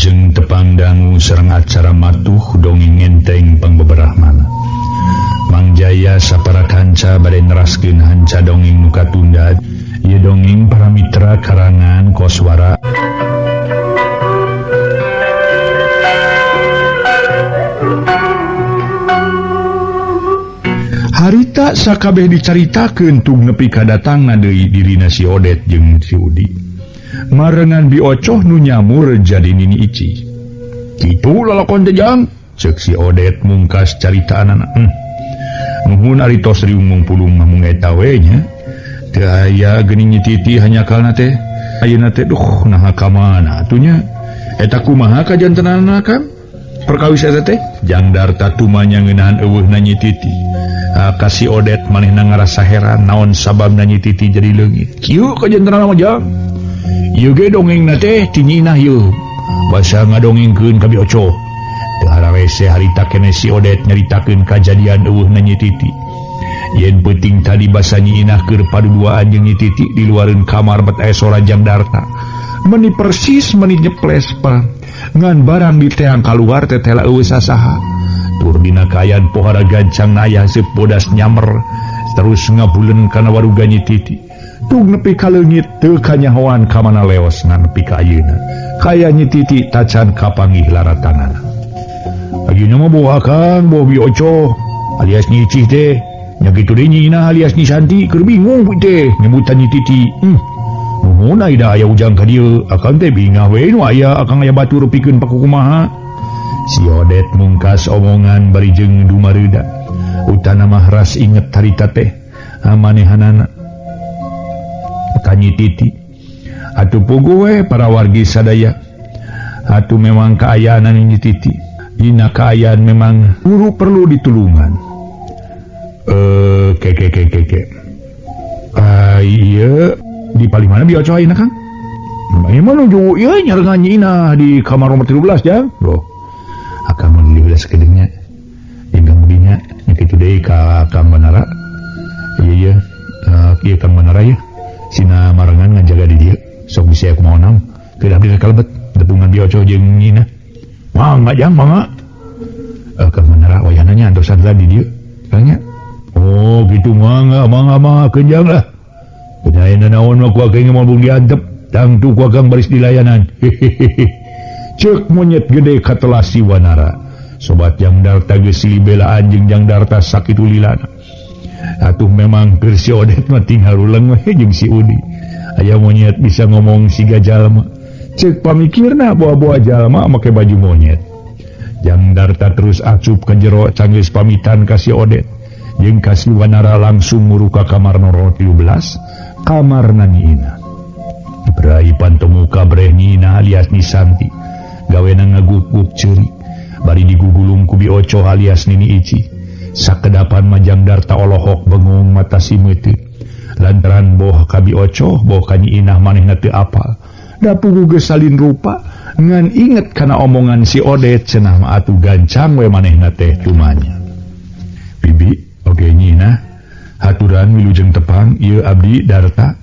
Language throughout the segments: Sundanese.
Wilujeng tepang dangu sareng acara matuh dongeng enteng pangbeberahmana. Mang Jaya sapara kanca bade neraskeun hanca dongeng nu katunda. Ieu dongeng para mitra karangan Koswara. Harita sakabeh dicaritakeun tug nepi ka datangna deui dirina si Odet jeung si Udi. Marengan biocoh nu nyamur jadi nini Ici. Kitu lalakon teh jang, ceuk si Odet mungkas caritaanana. Nuhun ari tos riung pulung mah mung eta we nya. Teu aya geuning Nyi Titi hanya kalna teh. Ayeuna teh duh naha ka mana atuh nya. Eta kumaha kajantenana Kang? Perkawis eta teh Jang Darta tumanya ngeunahan eueuhna Nyi Titi. Ka si Odet manehna ngarasa heran naon sababna Nyi Titi jadi leungit. Kieu kajantenana mah jang. Ieu ge dongengna teh ti nyina ieu. Basa ngadongengkeun ka bioco. Teu hararese harita keneh si Odet nyaritakeun kajadian eueuhna Nyi Titi. Yen peuting tadi basa nyina keur paduduaan jeung Nyi Titi di luareun kamar bet aya sora Jang Darta. Meni persis meni nyeples pa. Ngan barang di teang kaluar teh tela eueuh sasaha. Tur dina kaayaan pohara gancang aya seup bodas nyamer terus ngabuleun kana waruga Nyi Titi. Tug nepi ka leungit teu kanyahoan ka mana leos ngan nepi ka ayeuna. Kaya Nyi Titi tacan kapanggih laratanana. Ayeuna mah boh Kang, boh bioco alias Nyi Icih teh. Nya kitu deui nyina alias Nyi Santi keur bingung teh nyebutan Nyi Titi. Nuhun aida aya ujang ka dieu, akang teh bingah we nu aya akang aya batur pikeun pakukumaha. Si Odet mungkas omongan bari jeung dumareuda. Utana mah ras inget harita teh amanehanana. Nyi Titi atuh puguh we para wargi sadaya. Atuh memang kaayaan Nyi Titi dina kaayaan memang guru perlu ditulungan. Iya di paling mana bioco ayeuna Kang? Ieu mah nuju ieu nyarengan nyina di kamar nomor 13 jang. Loh akang mun 15 kedeungnya ingkang dinya nya kitu deui ka Kang Manara. Iya ieu Kang Manara ya. Sina marengan ngajaga di dieu sok bisa kumaha naon keur abdi kalebet depungan bioco jeung nyina. Mangga jang mangga. Kang Manara wayahna nya antosan di dieu Kang nya. Oh gitu mangga mah keunjang lah. Kunaeuna naon mah ku akang moal bung diantep tangtu ku akang baris di layanan. Ceuk monyet gede katelah si Wanara. Sobat Jang Darta geus libelaan jeung Jang Darta sakitu lilana. Atuh memang keur si Odet mah tinggal uleng we jeung si Udi. Aya monyet bisa ngomong siga jalma. Ceuk pamikirna boa-boa jalma make baju monyet. Jang Darta terus acup ka jero canggeus pamitan ka si Odet. Jeung ka si Wanara langsung nguru ka kamar nomor 13, kamarna nyina. Berai pantemu kabreh nyina alias Nyi Santi. Gawena ngaguk-guk ceurik. Bari digugulung ku bioco alias Nini Ici. Sakedapan Jang Darta olohok bengong mata si meuteut. Lantaran boh ka bioco, boh ka Nyi Inah manehna teu apal. Da puguh geus salin rupa ngan inget kana omongan si Odet cenah mah atuh gancang we manehna teh tumanya. Bibi, oge Nyi Inah, haturan wilujeng tepang ieu abdi Darta.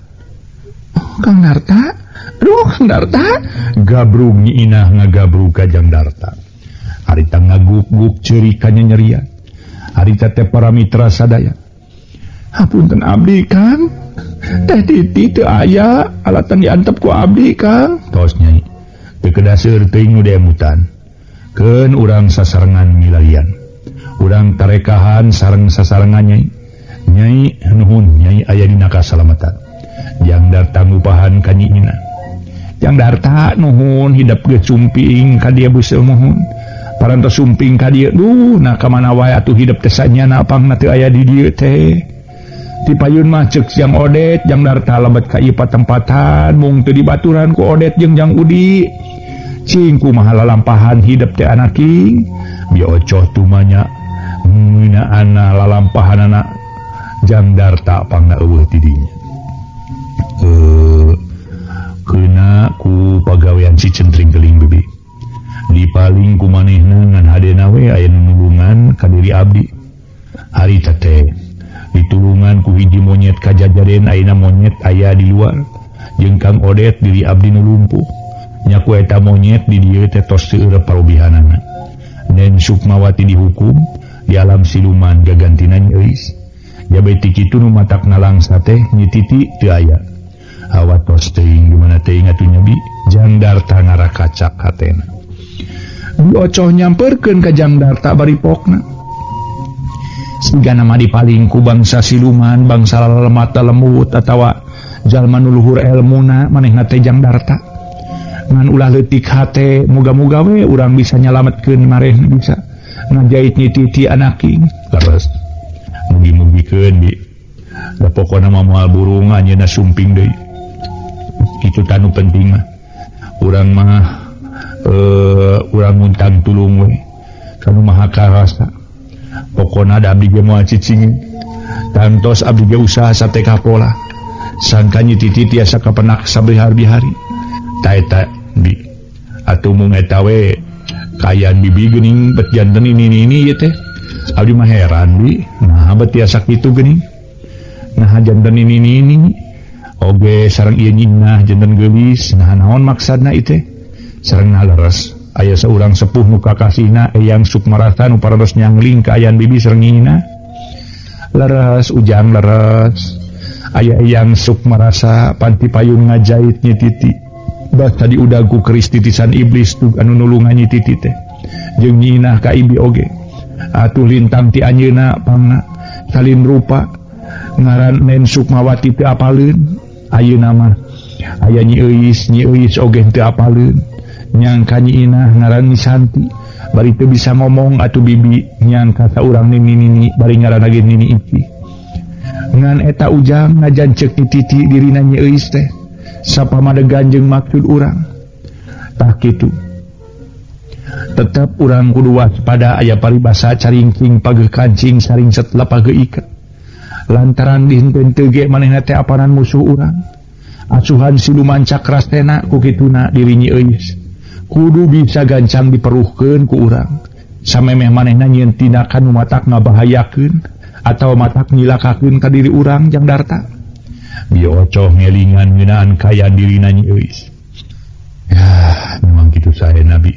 Oh, Kang Darta? Aduh, Kang Darta. Gabrug Nyi Inah ngagabrug ka Jang Darta. Harita ngaguk-guk ceurikannya nyerian. Harita teh para mitra sadaya. Hapunten abdi Kang. Teh Titi teu aya alatan diantep ku abdi Kang. Tos Nyai. Teu kedaseur teuing nu demutan. Keun urang sasarengan milarian. Urang tarekahan sareng sasarengan Nyai. Nyai nuhun Nyai aya dina kasalamatan. Jang Darta ngupahan ka Nyi Inah. Jang Darta nuhun hidep geus sumping ka dieu beuseuh mohon. Parantos sumping ka dieu duh nah ka mana wae atuh hidep teh sanyana apangna teu aya di dieu teh. Ti payun mah ceuk Jang Odet Jang Darta lebet ka ieu patempatan mung teu dibaturan ku Odet jeung Jang Udi. Cing kumaha lalampahan hidep teh anaking. Biocoh tumanya ngeunaan lalampahanana Jang Darta pangna eueuh ti dinya. Keuna ku pagawean si centring geling bibi. Dipaling ku manehna ngan hadena we aya nulungan ka diri abdi. Harita teh ditulungan ku hiji monyet kajajaden ayeuna monyet aya di luar. Jeung Kang Odet diri abdi nu lumpuh. nyaku eta monyet di dieu teh tos teu eureup parobihanana. Den Sukmawati dihukum di alam siluman gagantina Nyi Euis. Jabe ti kitu nu matakna langsa teh Nyi Titi teu aya. Awat tos teuing gimana teuing atuh Nyabi Jang Darta ngarakacak hatena. Ocoh nyamperkeun ka Jang Darta bari pokna. Siga nama dipaling ku bangsa siluman, bangsa lemah lemut atawa jalma nu luhur elmuna manehna teh Jang Darta. Ngan ulah leutik hate muga-muga we urang bisa nyalametkeun marehna bisa ngajait Nyi Titi anaking. Leres. Mugi-mugikeun bi. Da pokona mah moal burung anjeunna sumping deui. Itu tanu penting mah. Urang mah urang muntang tulung we. Kanu maha karasa. Pokona da abdi ge moal cicing. Tantos abdi ge usaha sate kapola. Sangka Nyi Titi tiasa kapenak sabehari-hari. Taeta bi atuh mung eta we kayan bibi geuning bet janten ini ieu teh abdi mah heran bi nah bet tiasa kitu geuning nah janten ini oge sareng ieu nyingna janten geulis nah naon maksudna ieu teh sareng leres aya saurang sepuh nu kakasihna Eyang Sukmarasa nu parados nyangling ka ayan bibi sareng nyingna leres ujang leres aya Eyang Sukmarasa panti payun ngajait Nyi Titi. Bas tadi udah ku keris titisan iblis tuh anu nulungan Nyi Titi teh jeung nyinah ka ibi oge atuh lintang ti anjeunna pangna salin rupa ngaran Nen Sukmawati teu apaleun ayeuna mah aya Nyi Euis oge teu apaleun nyangka nyinah ngaran Nyi Santi bari teu bisa ngomong atuh bibi nyangka saurang nini bari ngaran lagi Nini Ici ngan eta ujang ngajan ceuk Nyi Titi dirina Nyi Euis teh sapamadegan jeung maksud urang tah kitu tetep urang kudu waspada aya paribasa caringking pageuh kancing saring setelah pageuh ika lantaran dinten teu ge manehna teh apanan musuh urang asuhan siluman cakrastena ku kituna diri Nyi Euis kudu bisa gancang diperuhkeun ku urang samemeh manehna nyieun tindakan nu matak ngabahayakeun atawa matak nyilakakeun ka diri urang Jang Darta. Biocoh ngelingan ngeunaan kaya dirina Nyi Euis. Ya, memang gitu saya Nabi.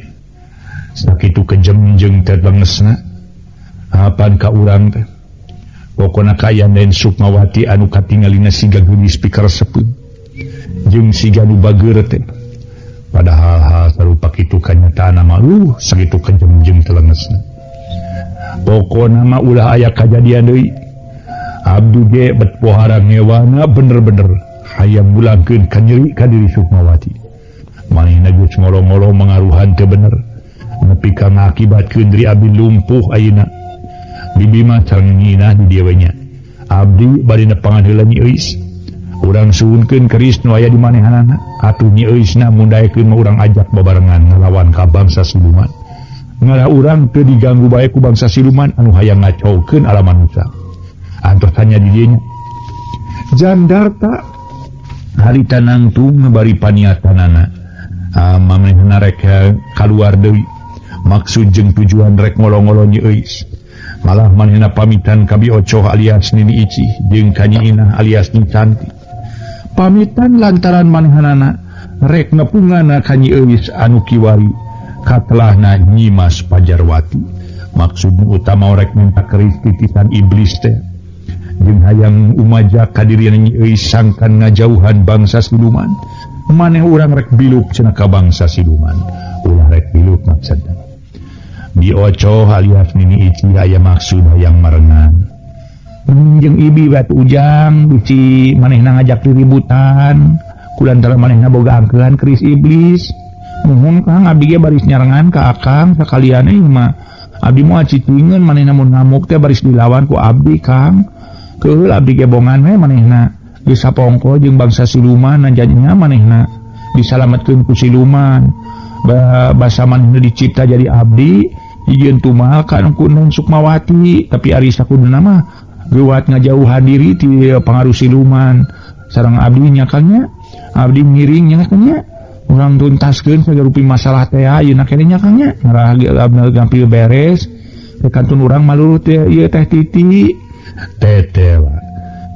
Sakitu kejem jeung teh bangesna. Apan ka urang teh. Pokona kaya Nen Sukmawati anu katingalina siga geulis pikaresepeun. Jeung siga nu bageur teh. Padahal hal sarupa kitu kanyataana mah sakitu kejem jeung telengesna. Pokona mah ulah aya kajadian deui. Abdi ge bet pohara ngewana bener-bener hayang bulangkeun ka nyeri ka diri Sukmawati. Manehna geus ngolo-ngolo mangaruhan teu bener. Nepi ka ngakibatkeun diri abdi lumpuh ayeuna. Bibi mah sareng nyinah di dieu nya. Abdi bari nepangan heula Nyi Euis. Urang suhunkeun keris nu aya di manehanana. Atuh Nyi Euisna mundaekeun mah urang ajak babarengan ngalawan ka bangsa siluman. Ngara urang teu diganggu bae ku bangsa siluman anu hayang ngacaukeun alam manusia. Antos hanya di dinya Jang Darta harita nangtung bari paniatanana manehna rek kaluar deui maksud jeung tujuan rek ngolo-ngolo Nyi Euis malah manehna pamitan ka Biocoh alias Nini Ici jeung ka Nyinah alias Nyi Santi pamitan lantaran manehanana rek ngepungana ka Nyi Euis anu kiwari katelahna Nyi Mas Pajarwati maksud utama rek minta keris titisan iblis teh jeung hayang umajak ka diri Nyi Euis sangkan ngajauhan bangsa siluman maneh urang rek biluk cenah ka bangsa siluman ulah rek biluk maksudna Biocoh alias Nini Ici aya maksud hayang marengan jeung ibi bat ujang duci manehna ngajak riributan kulantaran manehna boga angkeuhan keris iblis muhun Kang abdi ge baris nyarengan ka akang sakalian mah abdi moal cicingeun manehna mun ngamuk teh baris dilawan ku abdi Kang keul abdi gebongan we manehna geus sapongko jeung bangsa siluman najanya manehna disalametkeun ku siluman basa manehna dicipta jadi abdi hijieun tumal ka ku Nen Sukmawati tapi ari sakuduna mah geuwat ngajauhan diri ti pangaruh siluman sareng abdi nyakanya abdi ngiring nyakanya urang tuntaskeun sagarupi masalah teh ayeuna keneh nyakanya ngarah gampil beres kekantun urang malulut teh ieu teh Titi tetewa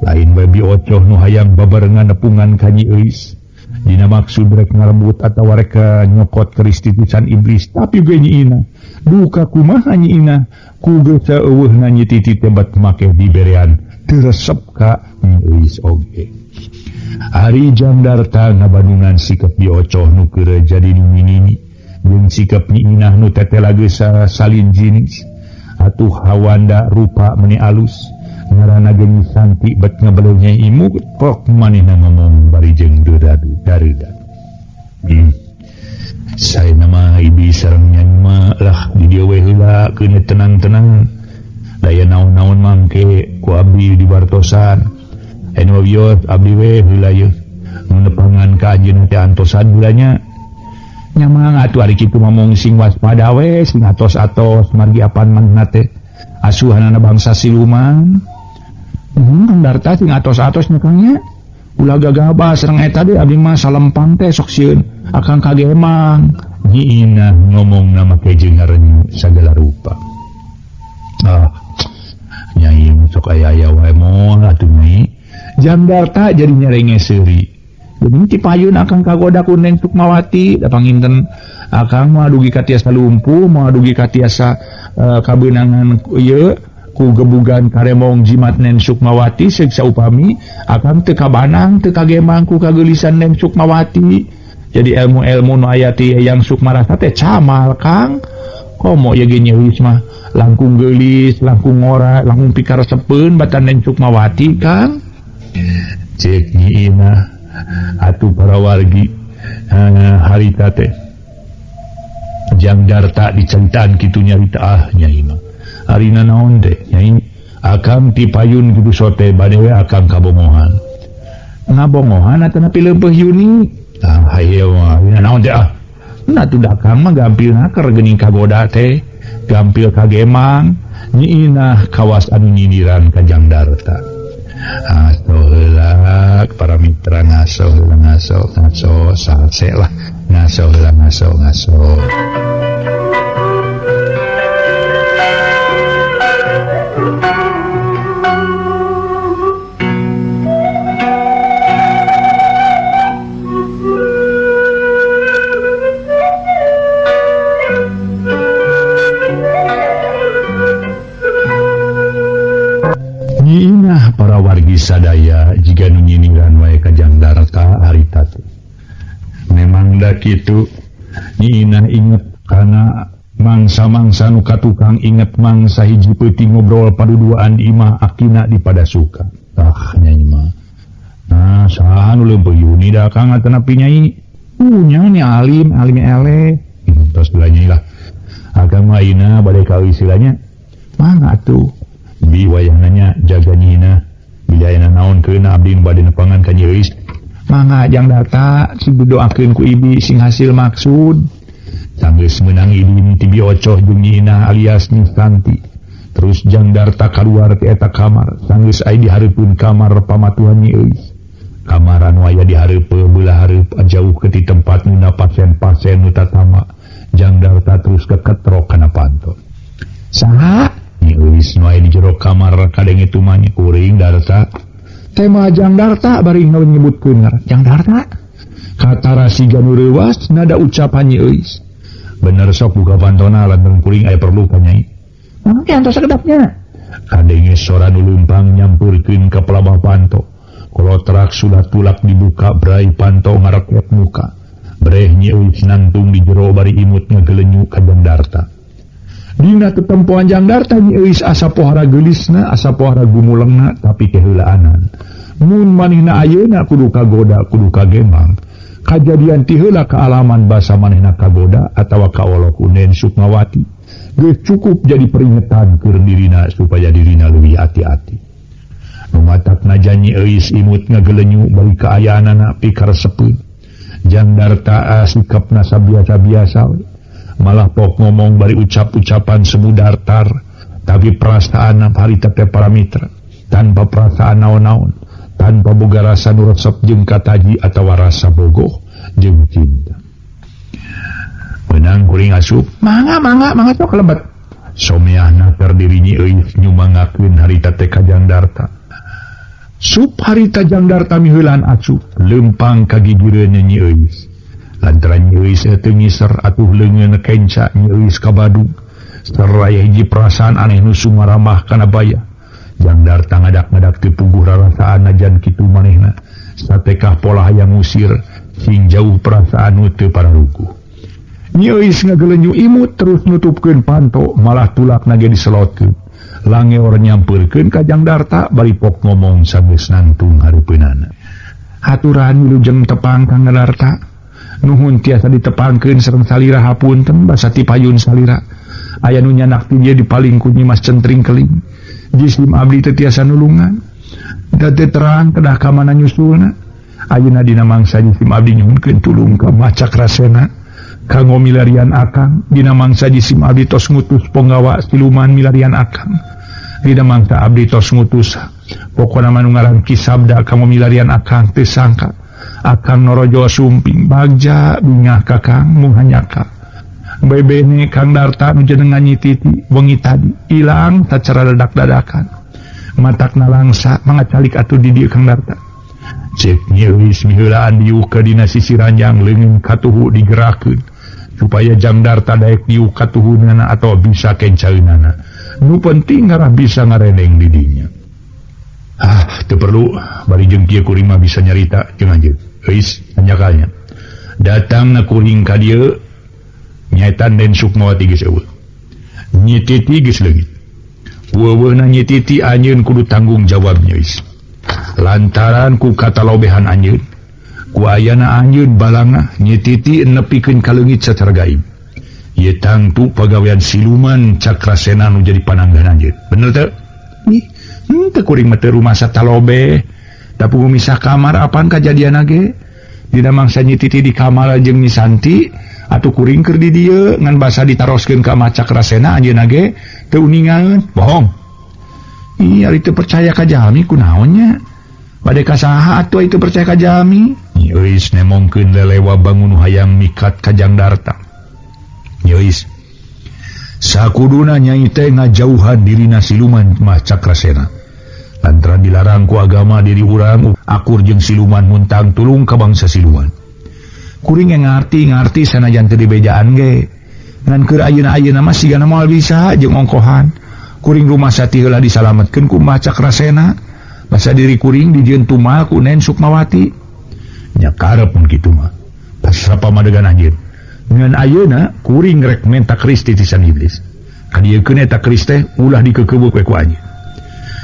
lain bae Biocoh nu hayang babarengan nepungan ka Nyi Euis dina maksud rek ngarebut atawa rek nyokot keristitusan iblis tapi ge nyiina duka kumaha nyiina ku geus eueuhna nyi titi tempat make diberian teu resep ka euis oge. Ari Jamdarta ngabandungan sikap diocoh nu keur jadi nini jeung sikap nyiina nu tetela geus salin jinis atuh hawanda rupa meni alus ngaranna geus santi bet ngabeleunya imut pok manehna ngomong bari jeung dareuda. Saya nama ibi sareng nyanyi mah lah di dieu we heula keun tenang-tenang daya naon-naon mangke ku abdi di bartosan anu wios abdi we heula yeuh mun nepangan ka anjeunna teh antosan heulanya nyamang atuh ari kitu ngomong sing waspada we sing atos-atos margi apan manehna teh asuhanana bangsa siluman. Kang Darta sing atos-atos nyekangnya ulah gagabah sareng eta deui abdi mah salempang teh sok sieun akang kagemang nyiina ngomongna make jeung ngarenyu sagala rupa. Nyai sok aya wae moal atuh Nyai. Jamdarta jadi nyarenge seuri. Jadi ti payun akang kagoda ku Neng Sukmawati da panginten akang mah dugi ka tiasa lumpuh mah dugi ka tiasa kabeunangan ieu ku gebugan karemong jimat Neng Sukmawati seksa upami akang teu kabanang teu kagemang ku kageulisan Neng Sukmawati. Jadi ilmu-ilmu nu aya ti Eyang Sukmarasa teh camal Kang. Komo ye ge nyeuis mah langkung geulis, langkung ngora, langkung pikaresepeun batan Neng Sukmawati Kang. Cek nyiina atuh para wargi harita teh Jamdarta diceritaan kitu nyarita Nyai mah. Arina naon teh Nyai akang ti payun kudu sote bade we akang kabongohan. Ngabongohan atawa nepi leumpeuh Yuni. Haye mah naon teh nah teu dakang mah gampilna keur geuning kagoda teh gampil kagemang nyiina kawas anu nyindiran ka Jamdarta. Ngaso heula para mitra ngaso salse lah ngaso heula ngaso. Nyiina para wargi sadaya jika nu nyindiran wae ka Jamdarta harita teh. Memang da kitu nyiina inget kana mangsa-mangsa nu katukang inget mangsa hiji peuting ngobrol paduduaan di imah akina di Padasuka. Nyai mah. Nah, saha nu leumpeuh Yuni da kang atanepi Nyai? Nya ni alim eleh. Tos bela Nyai lah. Agama ayeuna bade ka istilahnya. Mangga atuh. Bi wayahna jaga nyiina bilayana naon keuna abdi bade nepangan ka Nyeuis. Mangga Jamdarta didoakeun ku ibi sing hasil maksud. Sanggeus meunang ibi ti biocoh jeung nyiina alias Nisanti. Terus Jamdarta kaluar ti eta kamar sanggeus aya di hareupeun kamar pamatuhan Nyeuis. Kamar anu aya di hareupeun beulah hareup jauh ke ti tempat nuna pasien-pasien nu tatama. Jamdarta terus keketrok kana panto. Saha Nyeuis nu aya di jero kamar kadenge tumanya kuring Darta. Tema Jamdarta bari nyebutkeun ngaran Jamdarta. Kata rasiga nu reuwas nada ucapan Nyeuis. Bener sok buka pantona lantaran kuring aya perlu ka Nyai. Mangke antos sakedapnya. Kadenge sora nu leumpang nyampeurkeun ka pelabah panto. Kolotrak sudah tulak dibuka brai panto ngaraket muka. Breh Nyeuis nantung di jero bari imut ngagelenyu ka Jamdarta. Dina tetempoan Jamdarta Nyeuis asa pohara geulisna asa pohara gumulengna tapi keheulaanan. Mun manehna ayeuna kudu kagoda kudu kagemang. Kajadian ti heula kaalaman basa manehna kagoda atawa kaolok Neng Sukmawati. Geus cukup jadi peringatan keur dirina supaya dirina leuwih hati-hati. Nu matakna Nyeuis imut ngagelenyu bari kaayaanana pikaresepeun. Jamdarta sikapna sabiasa-biasa we. Malah pok ngomong bari ucap-ucapan semu dartar tapi perasaan harita teh para mitra tanpa perasaan naon-naon tanpa boga rasa nu resep jeung kataji atawa rasa bogoh jeung cinta. Menang kuring asup mangga sok lebet someahna keur diri Nyeuis nyumangakeun harita teh ka Jamdarta. Sup harita Jangdarta mihelan acuh lempang kagigireunnya Nyi Euis. Lantaran Nyi Euis teu ngiser atuh leungeun kenca Nyi Euis ka Badung. Saraya hiji perasaan aneh nu sumaramah kana baya. Jangdarta ngadak-ngadak teu puguh rarasaan najan kitu manehna. Satekah pola hayang ngusir sing jauh perasaan nu teu pararuguh. Nyi Euis ngagelenyu imut terus nutupkeun panto malah tulakna ge diselotkeun. Langeor nyampeurkeun ka Jangdarta bari pok ngomong sageus nantung hareupeunana. Haturan wilujeng tepang Kang Darta. Nuhun tiasa ditepangkeun sareng salira hapunten basa ti payun salira. Aya nu nyanak ti dieu dipaling ku Nyi Mas Centring Keling. Jisim abdi teu tiasa nulungan. Da teu terang kedah ka mana nyusulna. Ayeuna dina mangsa jisim abdi nyuhunkeun tulung ka Macak Rasena. Kanggo milarian akang dina mangsa jisim abdi tos ngutus penggawa siluman milarian akang. Dina mangsa abdi tos ngutus pokona manu ngaran Ki Sabda kanggo milarian akang teu sangka akang norojo sumping bagja bingah kakang mung hanyaka. Bebene Kang Darta nu jenengan Nyi Titi wengi tadi ilang sacara dadak-dadakan. Matakna langsa mangacalik atuh di dieu Kang Darta. Cek Nyi Euis miheulaan diuk ka dina sisi ranjang leungeun katuhu digerakkeun supaya Jangdarta daek diuk katuhunana atau bisa kencaeunana. Nu penting ngarah bisa ngareneng di dinya. Teu perlu bari jeung kieu kuring mah bisa nyarita jeung anjeun. Euis anyakalnya. Datangna kuring ka dieu nyaeta Den Sukmawati geus eueuh. Nyi Titi geus leungit. Weuweuna Nyi Titi anjeun kudu tanggung jawab Euis. Lantaran ku katalobehan anjeun, ku ayana anjeun balanga Nyi Titi nepikeun ka leungit sacara gaib. Ieu tangtu pagawean siluman Cakrasena nu jadi pananggan anjeun. Bener teu? Ih, teu kuring mah teu rumasa talobe. Tapi misah kamar apaan kajadian ge? Dina mangsa Nyi Titi di kamar jeung Nyi Santi atuh kuring keur di dieu ngan basa ditaroskeun ka Macak Rasena anjeunna ge teu uningaeun. Bohong. Ih, ari teu percaya ka jalmi kunaonnya? Bade ka saha atuh itu percaya ka jalmi? Nyi Euis nemongkeun lelewa bangun hayang mikat ka Jangdarta. Nyi Euis, sakuduna nyai teh ngajauhan dirina siluman Macak Rasena. Lantaran dilarang ku agama diri urang akur jeung siluman muntang tulung ka bangsa siluman. Kuring yang ngarti sanajan teu dibejaan ge. Ngan keur ayeuna mah sigana moal bisa jeung ongkohan. Kuring rumasa ti heula disalametkeun ku Macak Rasena. Basa diri kuring dijieun tumal ku Nen Sukmawati. Nya karep mun kitu mah. Pasrapa madegan anjeun. Ngan ayeuna kuring rek menta keris titisan iblis. Kadiekeun eta keris teh ulah dikeukeubeuk we ku anjeun.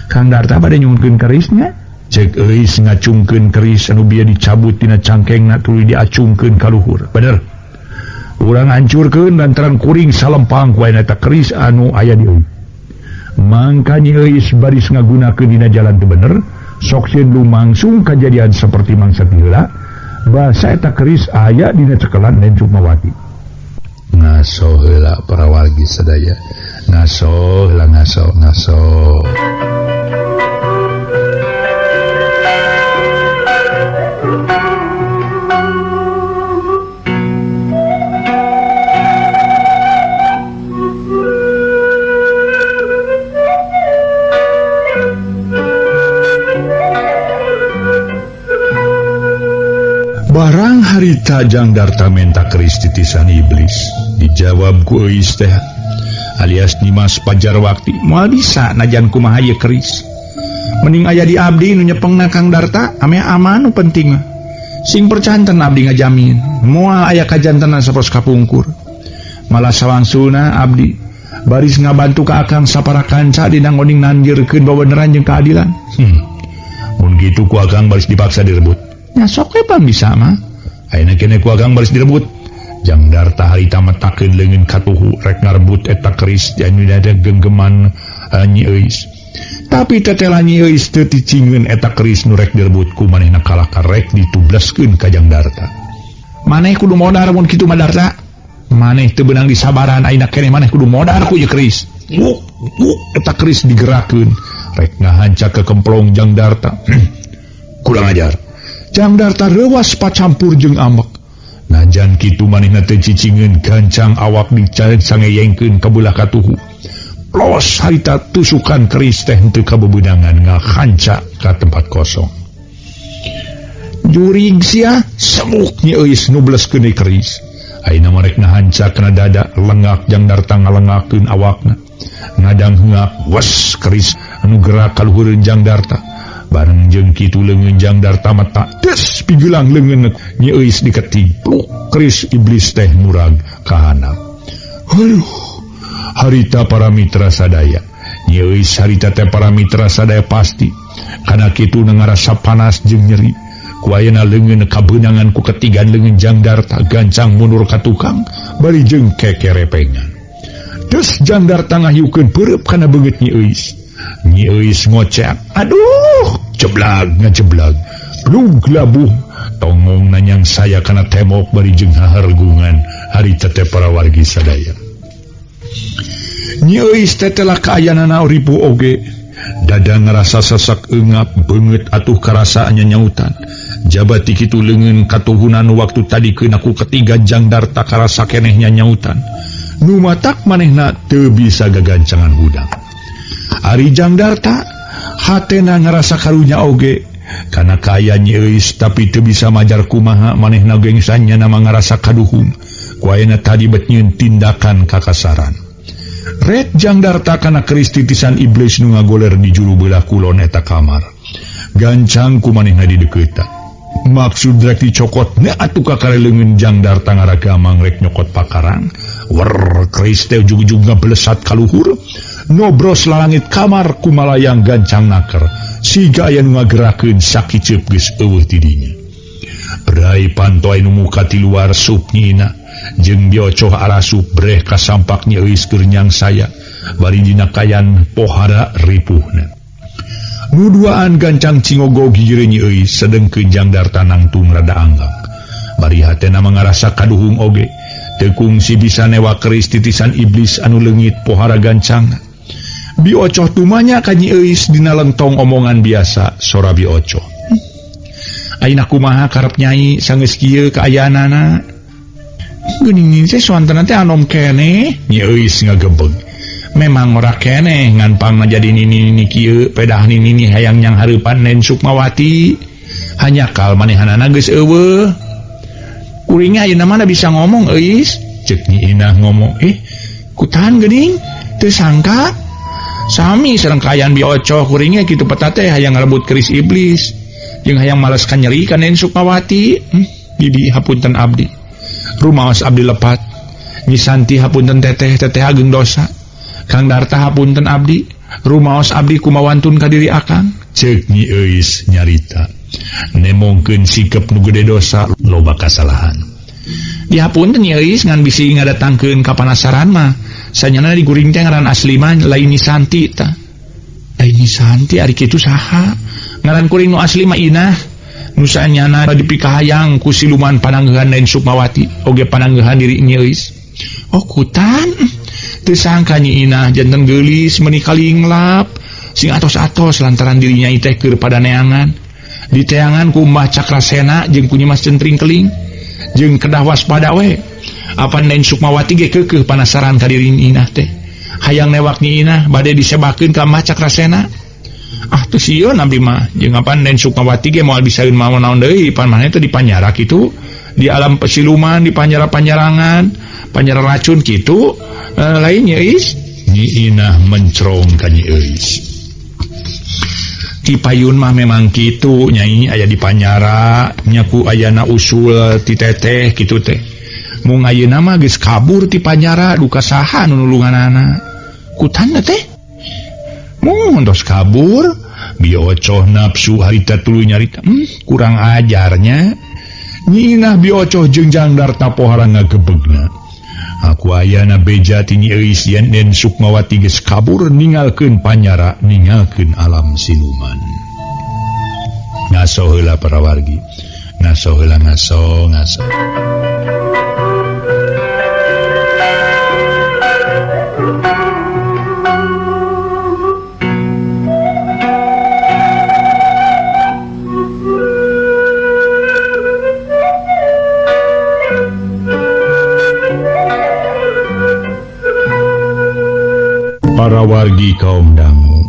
Kang Darta bade nyuhunkeun kerisnya. Cek Euis ngacungkeun keris anu bieu dicabut tina cangkengna tuluy diacungkeun ka luhur. Bener. Urang hancurkeun lantaran kuring salempang ku eta keris anu aya di Euis. Mangka Nyi Euis baris ngagunakeun dina jalan teu bener, sok sieun lumangsung kajadian saperti mangsa ti heula. Basa eta keris aya dina cekelan Nen Sukmawati. Ngaso heula para wargi sadaya. Ngaso heula ngaso. Barang harita Jangdarta menta keris titisan iblis. Dijawab ku Euis teh alias Dimas Pajarwakti, moal bisa najan kumaha ieu keris. Mending aya di abdi nu nyepengna Kang Darta ame aman nu penting mah. Sing percanten abdi ngajamin moal aya kajantenan saperos kapungkur. Malah sawangsuna abdi baris ngabantu ka akang sapara kanca dina ngoding nanjeurkeun babeneran jeung keadilan. Mun kitu ku akang baris dipaksa direbut. Nya sok we pang bisa mah. Ayeuna keneh ku akang baris direbut. Jangdarta harita metakeun leungeun katuhu rek ngarebut eta keris anu ada genggeman Nyi Euis. Tapi tetela Nyi Euis teu ticingkeun eta keris nu rek direbut ku manehna kalah karek ditubleskeun ka Jangdarta. Maneh kudu modar mun kitu mah Darta. Maneh teu beunang disabaran ayeuna keneh maneh kudu modar ku ieu keris. Eta keris digerakkeun rek ngahanca ke kemplong Jangdarta. Kurang ajar. Jangdarta rewas pacampur jeung ambek. Najan kitu manehna teu cicingeun gancang awak dicangeuyengkeun ka beulah katuhu. ceplos harita tusukan keris teh teu kabebedangan ngakanca ka tempat kosong. Jurig sia semuk nya euis nu bleskeun keris. Ayeuna marek ngahanca kana dada lengak jang darta ngalengakeun awakna. Ngadang heungak wes keris anu gerak ka luhureun jang darta. Bareng jeung kitu leungeun jang darta mata des pigelang leungeun nya euis diketing. Keris iblis teh murag ka handap. Aduh. Harita para mitra sadaya nyeuis harita teh para mitra sadaya pasti kana kitu ngarasa panas jeung nyeri ku ayeuna leungeun kabeunangan ku ketigan leungeun jang darta gancang mundur ka tukang bari jeung kekerepengan terus jang darta ngahiukeun peureub kana beungeut nyeuis ngocek aduh jeblag ngajeblag plug labuh tongong nanyang saya kana temok bari jeung hahargungan harita teh para wargi sadaya. Nyeuis tetelah kaayanana ribu oge dada ngerasa sesak eungap beungeut atuh karasaannya nyautan jabat ti kitu leungeun katuhunan waktu tadi keun aku ketiga jang darta karasa kenehnya nyautan nu matak manehna teu bisa gagancangan hudang ari jang darta hatena ngerasa karunya oge kana kaya nyeuis tapi teu bisa majar kumaha manehna gengsannya nama ngerasa kaduhung ku ayeuna tadi bet nyieun tindakan kakasaran. Red jang darta kana keris titisan iblis nu ngagoler di juru belah kulon eta kamar. Gancang ku manehna di dekeutan. Maksud rek dicokot ne atuh ka kareleungeun jang darta ngaragamang rek nyokot pakarang. Wer keris teh ujug-ujug ngablesat ka luhur. Nobros lalangit kamar ku malayang gancang naker. Siga aya nu ngagerakeun sakiceup geus eueuh ti dinya. Berai pantoy nu muka ti luar sup nyina. Jeung biocoh arasup breh kasampak nyeuis keur nyang saya bari dina kayan pohara ripuhna nu duaan gancang cingogo gieu nyeuis sedengkeun jang darta nangtung rada anggang bari hatena mangarasa kaduhung oge teu kungsi bisa newa keris titisan iblis anu leungit pohara gancang biocoh tumanya ka nyeuis dina lentong omongan biasa sora biocoh ayeuna kumaha karep nyai sanggeus kieu kaayaanana geuning teh suantana teh anom keneh nyeuis ngagebeg memang ora keneh ngan pang jadi nini kieu pedah nini hayang nyang hareupan Nen Sukmawati hanya kal manehanana geus eueuh kuring ayeuna mana bisa ngomong euis ceuk Nyi Inah ngomong kutahan geuning teu sangka sami sareng kaayaan biocoh kuring kitu peta teh hayang ngarebut keris iblis jeung hayang males ka nyeri ka Nen Sukmawati jadi hapunten abdi rumaos abdi lepat Nyi Santi hapunten teteh ageng dosa Kang Darta hapunten abdi rumaos abdi kumawantun ka diri akang ceuk Nyi Euis nyarita nemongkeun sikep nu gede dosa loba kasalahan dihapunten Nyi Euis ngan bisi ngadatangkeun ka panasaran mah sanyana di guring teh ngaran asli mah lain Nyi Santi tah lain Nyi Santi ari kitu saha ngaran kuring nu asli mah Inah nusanyana dipikahayang ku siluman panangeuhan Nen Sukmawati oge panangeuhan diri Nyi Euis oh kutan teu sangka Nyi Inah janten geulis meuni kalinglap sing atos-atos lantaran dirinya teh keur pada neangan diteangan ku Mbah Cakrasena jeung ku Nyi Mas Centring Keling jeung kedah waspada we apa Nen Sukmawati ge keukeuh panasaran ka diri Nyi Inah teh hayang newak Nyi Inah bade disebakeun ka Mbah Cakrasena teu sieun abdi mah jeung apan Nen Sukmawati ge moal bisaeun mah naon deui pan maneh teh dipanjara kitu di alam pesiluman di panjara-panjarangan panjara racun kitu lain Nyi Euis Nyi Inah mencrong ka Nyi Euis ti payun mah memang kitu Nyai aya di panjara nyaku ayana usul ti teteh kitu teh mung ayeuna mah geus kabur ti panjara duka saha nu nulunganana kutana teh mung tos kabur biocoh nafsu harita tuluy nyarita kurang ajarnya Nyi Inah biocoh jeung jang Darta pohara ngagebegna aku ayana beja ti Nyi Euis yen Nen Sukmawati geus kabur ninggalkeun panjara ninggalkeun alam siluman ngaso heula para wargi ngaso heula ngaso para wargi kaum dangu.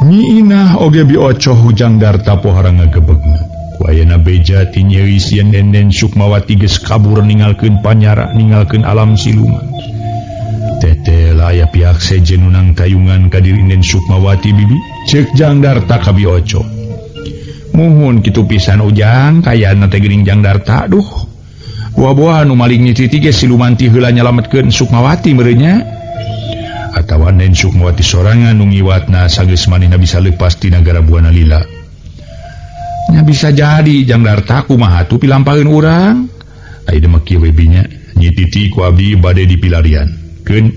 Nyi Inah oge biocoh hujang darta pohara ngagebegna. Ku ayeuna beja ti Nyai sieun Denden Sukmawati geus kabur ninggalkeun panyara, ninggalkeun alam siluman. Tetel aya pihak sejen nunang tayungan ka diri Denden Sukmawati bibi, ceuk Jang Darta ka biocoh. Muhun kitu pisan ujang kayana teh geuning Jang Darta. Duh, buah-buah nu maling nyititi ge siluman ti heula nyalametkeun Sukmawati meureun nya. Atawa Denden Sukmawati sorangan nu ngiwatna sageus manehna bisa leupas ti nagara Buana Lila. Nya bisa jadi Jang Darta kumaha atuh pilampaheun urang. Ai deuk kieu we binya, Nyi Titi ku abdi bade dipilarian. Keun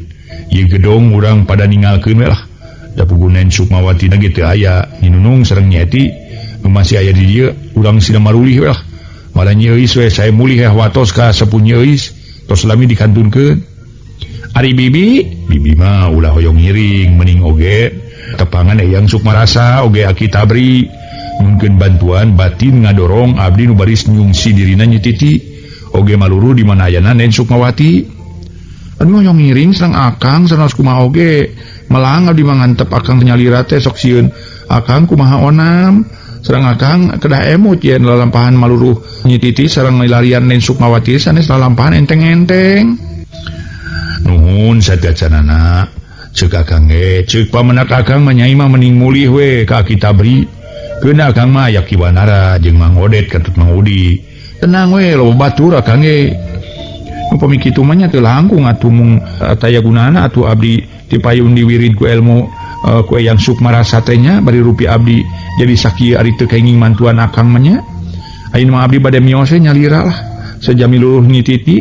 ieu gedong urang pada ninggalkeun we lah. Da puguh Denden Sukmawati na ge teu aya, Nyi Nunung sareng Nyi Eti nu masih aya di dieu urang sida marulih we lah. Malah Nyi Euis we sae mulih watos ka sepuh Nyi Euis, tos lami dikantunkeun. Ari bibi mah ulah hoyong ngiring mending oge tepangan Eyang Sukmarasa oge Aki Tabri nyungkeun bantuan batin ngadorong abdi nu baris nyungsi dirina Nyi Titi oge maluru di mana ayana Denden Sukmawati. Anu hoyong ngiring sareng Akang sanes kumaha oge melang abdi mangantep Akang nyalira teh sok sieun Akang kumaha onam sareng Akang kedah emut yen lalampahan maluru Nyi Titi sareng milarian Denden Sukmawati sanes lalampahan enteng-enteng. Nuhun sadacanana ceuk Akang ge ceuk pamenak Akang mah Nyai mah mending mulih we ka Aki Tabri. Keun Akang mah aya Kiwanara jeung Mang Odet katut Mang Udi. Tenang we loba batur Akang ge. Nu pami kitu mah nya teu langkung atuh mung taya gunana atuh abdi dipayun diwirid ku ilmu ku Eyang Sukmarasa teh nya bari rupi abdi jadi sakieu ari teu kenging mantuan Akang mah nya. Ayeuna mah abdi bade mios nyalira lah sajami luluh Nyi Titi.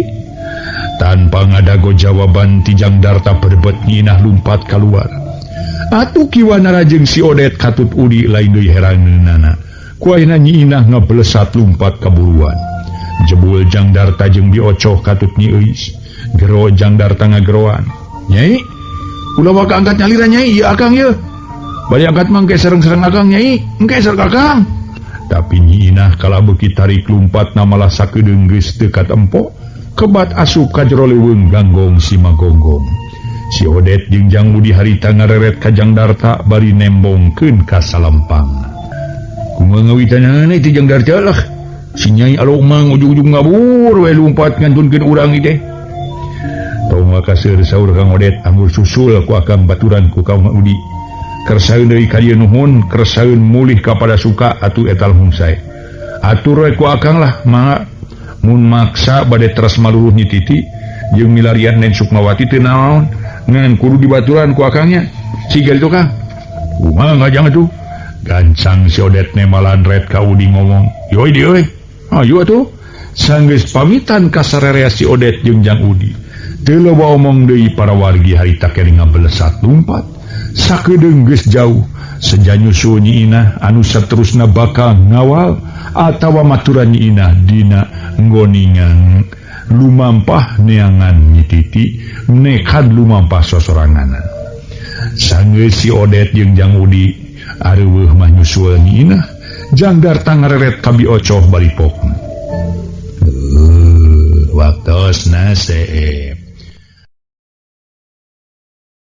Tanpa ngadago jawaban ti Jang Darta berbet Nyi Inah lumpat keluar. Atuh Kiwanara jeung si Odet katut udi lain deui herangeunana. Ku ayeuna Nyi Inah ngablesat lumpat kaburuan. Jebul Jang Darta jeung biocoh katut Nyi Euis. Gero Jang Darta ngageroan. Nyai, ulah waka angkat nyalira Nyai, ieu Akang ieu. Bari angkat mangke sareng-sareng Akang Nyai, engke sareng Akang. Tapi Nyi Inah kalabu tarik lumpatna malah sakedeung geus dekat empok. Kebat asup ka jero leuweung ganggong si Magonggong. Si Odet jeung Jang Budi harita ngareret ka Jang Darta bari nembongkeun ka salampang. Kumaha ngawitanana ti Jang Darta lah. Si Nyai alo mang ujug-ujug ngabur we lumpat ngantunkeun urang ieu teh. Tong makaseur saur Kang Odet anggur susul ku Akang baturan ku kaum Udi. Kersaeun deui ka dieu nuhun, kersaeun mulih ka pada suka atuh etal hungsae. Atur we ku Akang lah mangga mun maksa bade teras maluluh Nyi Titi jeung milarian Denden Sukmawati teu naon ngan kudu dibaturan ku Akangnya siga itu Kang. Kumaha ngajang atuh gancang si Odet nemalan red ka Udi ngomong yoi di euy ayo atuh sanggeus pamitan ka sarerea si Odet jeung Jang Udi teu loba omong deui para wargi harita keri ngabelesat lumpat sakedeung geus jauh senja nyusul Nyi Inah anu saterusna bakal ngawal atawa maturan Nyi Inah dina nggoningan lumampah neangan Nyi Titi nekad lumampah sosoranganan. Sanggeus si Odet jeung Jang Udi areuweuh mah nyusul Nyi Inah, Jang Darta ngareret ka biocoh bari pokna. Waktosna seep.